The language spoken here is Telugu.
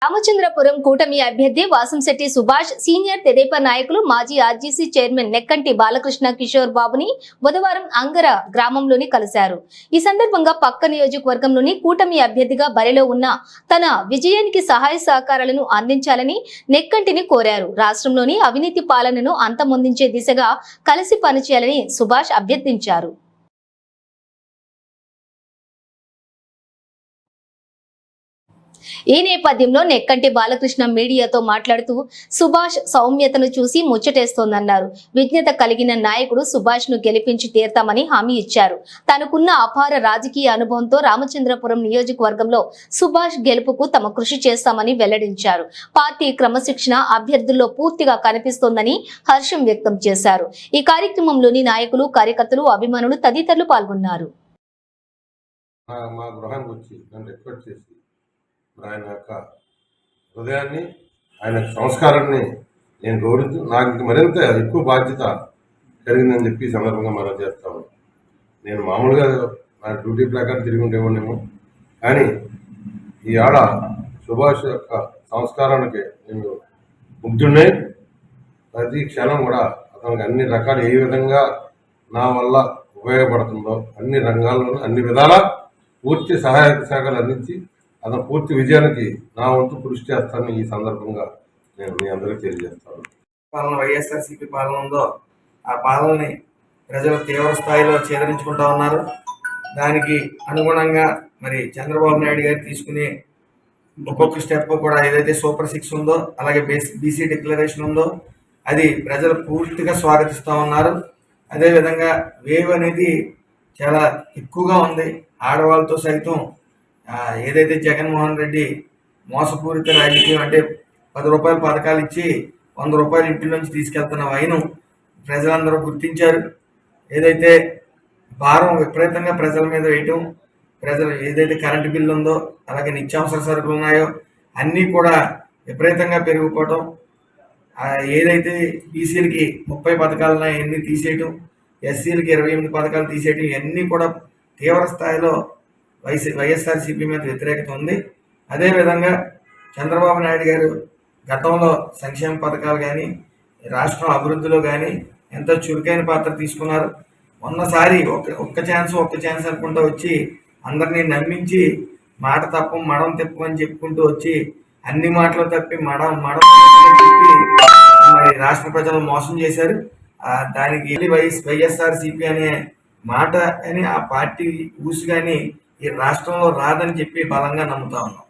రామచంద్రపురం కూటమి అభ్యర్థి వాసంశెట్టి సుభాష్ సీనియర్ తెదేపా నాయకులు మాజీ ఆర్జీసీ చైర్మన్ నెక్కంటి బాలకృష్ణ కిషోర్ బాబుని బుధవారం అంగర గ్రామంలోని కలిశారు. ఈ సందర్భంగా పక్క నియోజకవర్గంలోని కూటమి అభ్యర్థిగా బరిలో ఉన్న తన విజయానికి సహాయ సహకారాలను అందించాలని నెక్కంటిని కోరారు. రాష్ట్రంలోని అవినీతి పాలనను అంతమొందించే దిశగా కలిసి పనిచేయాలని సుభాష్ అభ్యర్థించారు. ఈ నేపథ్యంలో నెక్కంటి బాలకృష్ణ మీడియాతో మాట్లాడుతూ సుభాష్ సౌమ్యతను చూసి ముచ్చటేస్తోందన్నారు. విజ్ఞత కలిగిన నాయకుడు సుభాష్ ను గెలిపించి తీర్తామని హామీ ఇచ్చారు. తనకున్న అపార రాజకీయ అనుభవంతో రామచంద్రపురం నియోజకవర్గంలో సుభాష్ గెలుపుకు తమ కృషి చేస్తామని వెల్లడించారు. పార్టీ క్రమశిక్షణ అభ్యర్థుల్లో పూర్తిగా కనిపిస్తోందని హర్షం వ్యక్తం చేశారు. ఈ కార్యక్రమంలోని నాయకులు, కార్యకర్తలు, అభిమానులు తదితరులు పాల్గొన్నారు. ఆయన యొక్క హృదయాన్ని, ఆయన సంస్కారాన్ని నేను గౌరవించు, నాకు ఇంక మరింత ఎక్కువ బాధ్యత కలిగిందని చెప్పి ఈ సందర్భంగా మనం చేస్తాము. నేను మామూలుగా నా డ్యూటీ ప్రకారం తిరిగి ఉండేవాడినేమో, కానీ ఈ ఆడ సుభాష్ యొక్క సంస్కారానికి నేను ముగ్ధున్నే. ప్రతి క్షణం కూడా అతనికి అన్ని రకాలు ఏ విధంగా నా వల్ల ఉపయోగపడుతుందో అన్ని రంగాల్లోనూ అన్ని విధాల పూర్తి సహాయక శాఖలు అందించి అతను పూర్తి విజయానికి నా వంతు కృషి చేస్తానని ఈ సందర్భంగా నేను మీ అందరికీ తెలియజేస్తాను. పాలన వైఎస్ఆర్సీపీ పాలన ఉందో ఆ పాలనని ప్రజలు తీవ్ర స్థాయిలో చేదరించుకుంటా ఉన్నారు. దానికి అనుగుణంగా మరి చంద్రబాబు నాయుడు గారు తీసుకునే ఒక్కొక్క స్టెప్ కూడా ఏదైతే సూపర్ 6 ఉందో, అలాగే బీసీ డిక్లరేషన్ ఉందో అది ప్రజలు పూర్తిగా స్వాగతిస్తూ ఉన్నారు. అదేవిధంగా వేవ్ అనేది చాలా ఎక్కువగా ఉంది. ఆడవాళ్ళతో సైతం ఏదైతే జగన్మోహన్ రెడ్డి మోసపూరిత రాజకీయం అంటే 10 రూపాయల పథకాలు ఇచ్చి 100 రూపాయలు ఇంటి నుంచి తీసుకెళ్తున్న వైను ప్రజలందరూ గుర్తించారు. ఏదైతే భారం విపరీతంగా ప్రజల మీద వేయటం, ప్రజలు ఏదైతే కరెంటు బిల్లు ఉందో, అలాగే నిత్యావసర సరుకులు ఉన్నాయో అన్నీ కూడా విపరీతంగా పెరిగిపోవటం, ఏదైతే బీసీలకి 30 పథకాలు ఉన్నాయో అన్నీ తీసేయటం, ఎస్సీలకి 28 పథకాలు తీసేయటం, ఇవన్నీ కూడా తీవ్ర స్థాయిలో వైఎస్ఆర్సీపీ మీద వ్యతిరేకత ఉంది. అదేవిధంగా చంద్రబాబు నాయుడు గారు గతంలో సంక్షేమ పథకాలు కానీ రాష్ట్రం అభివృద్ధిలో కానీ ఎంతో చురుకైన పాత్ర తీసుకున్నారు. మొన్నసారి ఒక్క ఛాన్స్ అనుకుంటూ వచ్చి అందరినీ నమ్మించి మాట తప్పం మడం తిప్పమని చెప్పుకుంటూ వచ్చి అన్ని మాటలు తప్పి మడం చెప్పి మరి రాష్ట్ర ప్రజలు మోసం చేశారు. దానికి వైఎస్ఆర్సీపీ అనే మాట అని ఆ పార్టీ ఊసు కానీ ఈ రాష్ట్రంలో రాదని చెప్పి బలంగా నమ్ముతా ఉన్నాం.